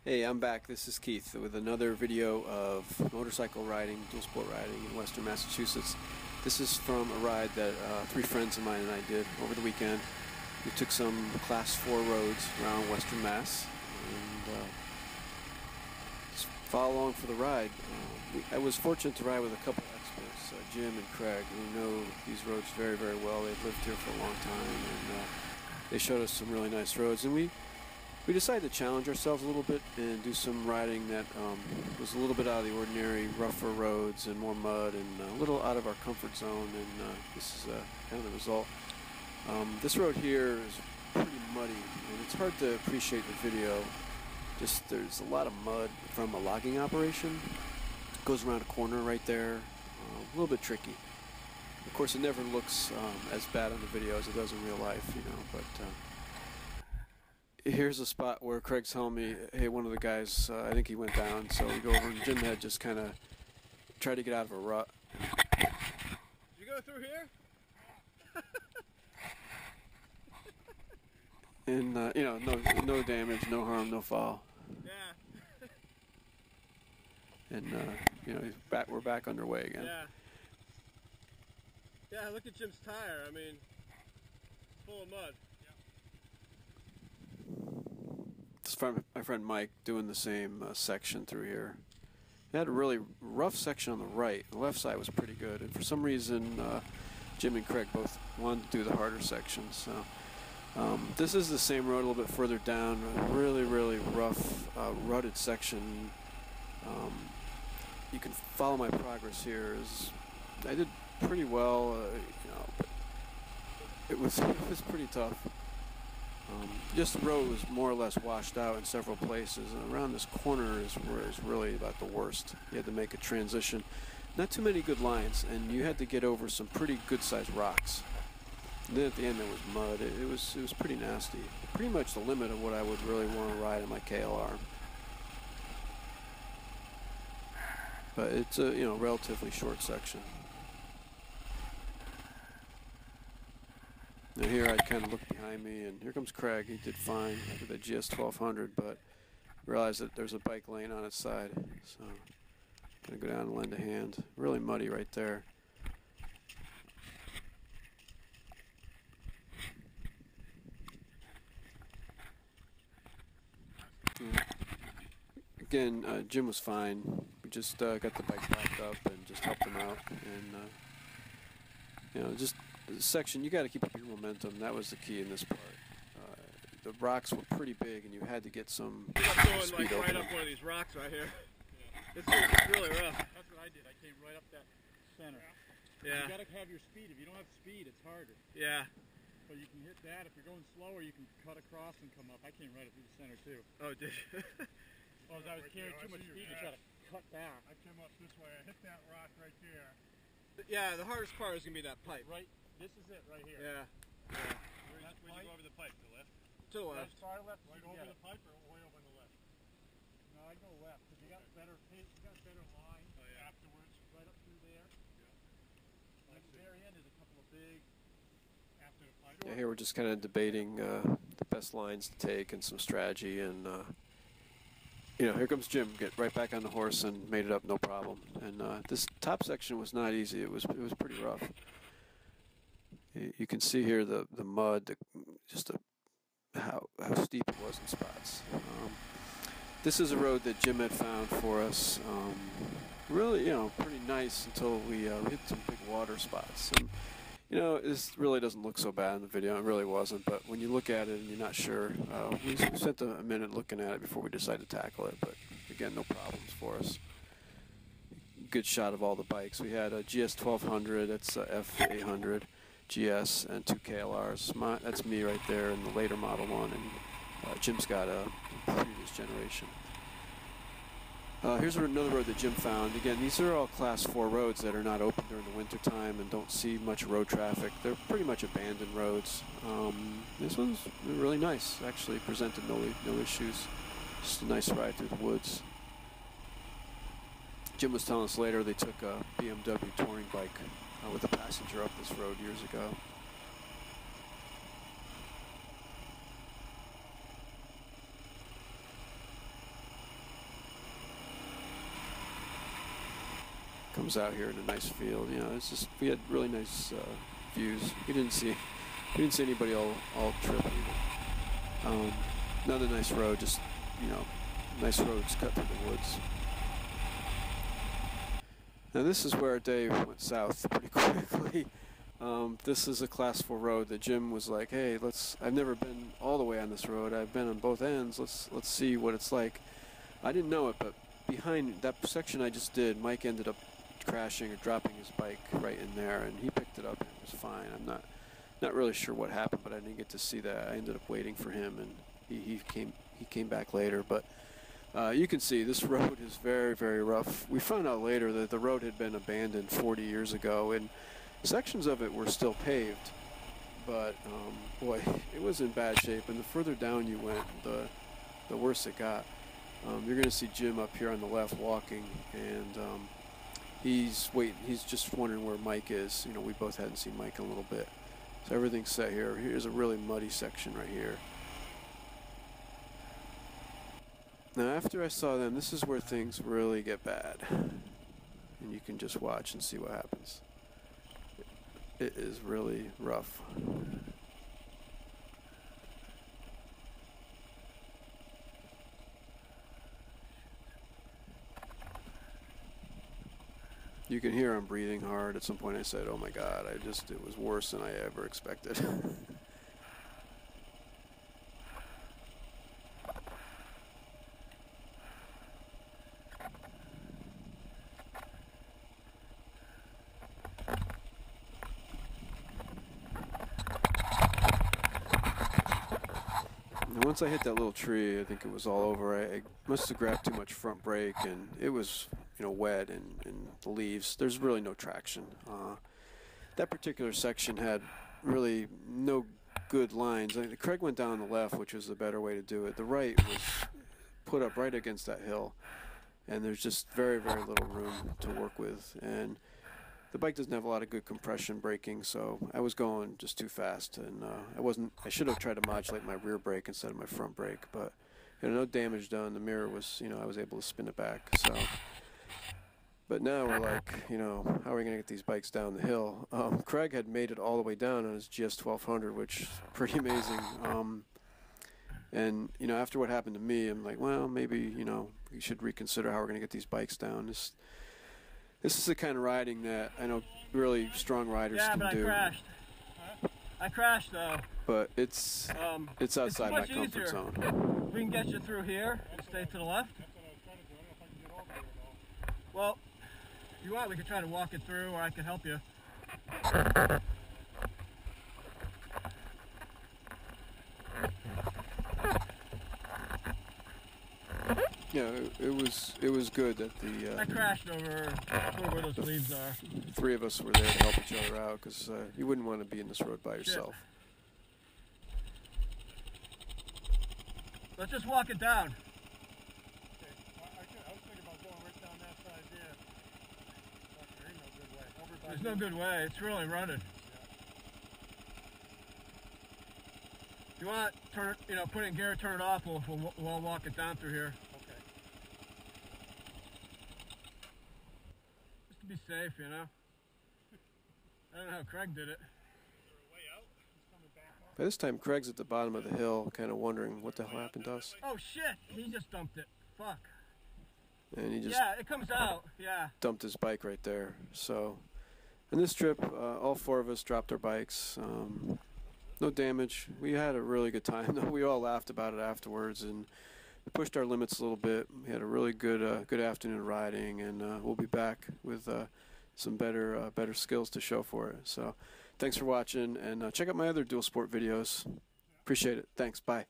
Hey, I'm back. This is Keith with another video of motorcycle riding, dual sport riding in Western Massachusetts. This is from a ride that three friends of mine and I did over the weekend. We took some Class 4 roads around Western Mass and just follow along for the ride. I was fortunate to ride with a couple of experts, Jim and Craig, who know these roads very, very well. They've lived here for a long time, and they showed us some really nice roads. And we decided to challenge ourselves a little bit and do some riding that was a little bit out of the ordinary, rougher roads and more mud and a little out of our comfort zone, and this is kind of the result. This road here is pretty muddy, and it's hard to appreciate the video. Just there's a lot of mud from a logging operation. It goes around a corner right there, a little bit tricky. Of course, it never looks as bad on the video as it does in real life, you know, but here's a spot where Craig's telling me, hey, one of the guys, I think he went down, so we go over and Jim had just kind of tried to get out of a rut. Did you go through here? And, you know, no damage, no harm, no foul. Yeah. And, you know, we're back underway again. Yeah. Yeah, look at Jim's tire. I mean, full of mud. This is my friend Mike doing the same section through here. It had a really rough section on the right. The left side was pretty good, and for some reason Jim and Craig both wanted to do the harder section. So this is the same road a little bit further down, a really, really rough, rutted section. You can follow my progress here. I did pretty well, you know, but it was pretty tough. Just the road was more or less washed out in several places, and around this corner is where it's really about the worst. You had to make a transition. Not too many good lines, and you had to get over some pretty good-sized rocks. And then at the end there was mud. It was pretty nasty. Pretty much the limit of what I would really want to ride in my KLR. But it's a, you know, relatively short section. Now here I kind of look behind me, and here comes Craig. He did fine after the GS 1200, but realized that there's a bike lane on its side, so gonna go down and lend a hand. Really muddy right there. Again, Jim was fine. We just got the bike backed up and just helped him out, and you know, just the section, you got to keep up your momentum. That was the key in this part. The rocks were pretty big, and you had to get some speed like right up one of these rocks right here. Yeah. It's really rough. That's what I did. I came right up that center. Yeah. You got to have your speed. If you don't have speed, it's harder. Yeah. But you can hit that. If you're going slower, you can cut across and come up. I came right up through the center too. Oh, did you? Well, I was carrying too much speed to try to cut back. I came up this way. I hit that rock right there. Yeah, the hardest part is gonna be that pipe. Right. This is it right here. Yeah. Where'd you go over the pipe? To the left? To the left. Far left. Right over the pipe or way over on the left? No, I go left because you got better pace. You got better line afterwards. Right up through there. Yeah. At the very end is a couple of big. After the pipe. Yeah, here we're just kind of debating the best lines to take and some strategy, and you know, here comes Jim, get right back on the horse and made it up no problem. And this top section was not easy. It was pretty rough. You can see here the mud, just how steep it was in spots. This is a road that Jim had found for us. Really, you know, pretty nice until we hit some big water spots. And, you know, this really doesn't look so bad in the video. It really wasn't. But when you look at it and you're not sure, we spent a minute looking at it before we decided to tackle it. But again, no problems for us. Good shot of all the bikes. We had a GS 1200, that's a F800 GS, and two KLRs. That's me right there in the later model one, and Jim's got a previous generation. Here's another road that Jim found. Again, these are all Class 4 roads that are not open during the winter time and don't see much road traffic. They're pretty much abandoned roads. This one's really nice. Actually presented no issues. Just a nice ride through the woods. Jim was telling us later they took a BMW touring bike with a passenger up this road years ago. comes out here in a nice field. You know, it's just, we had really nice views. We didn't see anybody all trip either. Another nice road, just, you know, nice roads cut through the woods. Now this is where our day went south pretty quickly. This is a Class 4 road that Jim was like, hey, I've never been all the way on this road. I've been on both ends. Let's see what it's like. I didn't know it, but behind that section I just did, Mike ended up crashing or dropping his bike right in there, and he picked it up and it was fine. I'm not really sure what happened, but I didn't get to see that. I ended up waiting for him, and he came back later. But you can see this road is very, very rough. We found out later that the road had been abandoned 40 years ago, and sections of it were still paved, but boy, it was in bad shape. And the further down you went, the worse it got. You're going to see Jim up here on the left walking, and he's just wondering where Mike is. You know, we both hadn't seen Mike in a little bit. So everything's set here. Here's a really muddy section right here. Now after I saw them, this is where things really get bad. And you can just watch and see what happens. It is really rough. You can hear I'm breathing hard. At some point I said, oh my God, it was worse than I ever expected. And once I hit that little tree, I think it was all over. I must have grabbed too much front brake, and it was, you know, wet and the leaves. There's really no traction. That particular section had really no good lines. I mean, Craig went down the left, which was the better way to do it. The right was put up right against that hill, and there's just very, very little room to work with. And the bike doesn't have a lot of good compression braking, so I was going just too fast, and I should have tried to modulate my rear brake instead of my front brake, but you know, no damage done. The mirror was, you know, I was able to spin it back. So, but now we're like, you know, how are we going to get these bikes down the hill? Craig had made it all the way down on his GS 1200, which is pretty amazing. And you know, after what happened to me, I'm like, well, maybe, you know, we should reconsider how we're going to get these bikes down. This is the kind of riding that I know really strong riders can do. Yeah, but I crashed. I crashed though. But it's outside my comfort zone. We can get you through here and stay to the left. Well, if you want, we could try to walk it through, or I can help you. Yeah, it was good that I crashed over where those leaves are. Three of us were there to help each other out, because you wouldn't want to be in this road by yourself. Let's just walk it down. Okay. I was thinking about going right down that side there. There ain't no good way. There's no good way. It's really running. If you want, turn it, you know, put it in gear, turn it off. We'll walk it down through here. Okay. Just to be safe, you know. I don't know how Craig did it. By this time, Craig's at the bottom of the hill, kind of wondering what the hell happened to us. Oh shit! He just dumped it. Fuck. And he just it comes out. Yeah. dumped his bike right there. So, on this trip, all four of us dropped our bikes. No damage. We had a really good time, though. We all laughed about it afterwards, and we pushed our limits a little bit. We had a really good afternoon riding, and we'll be back with some better skills to show for it. So, thanks for watching, and check out my other dual sport videos. Appreciate it. Thanks. Bye.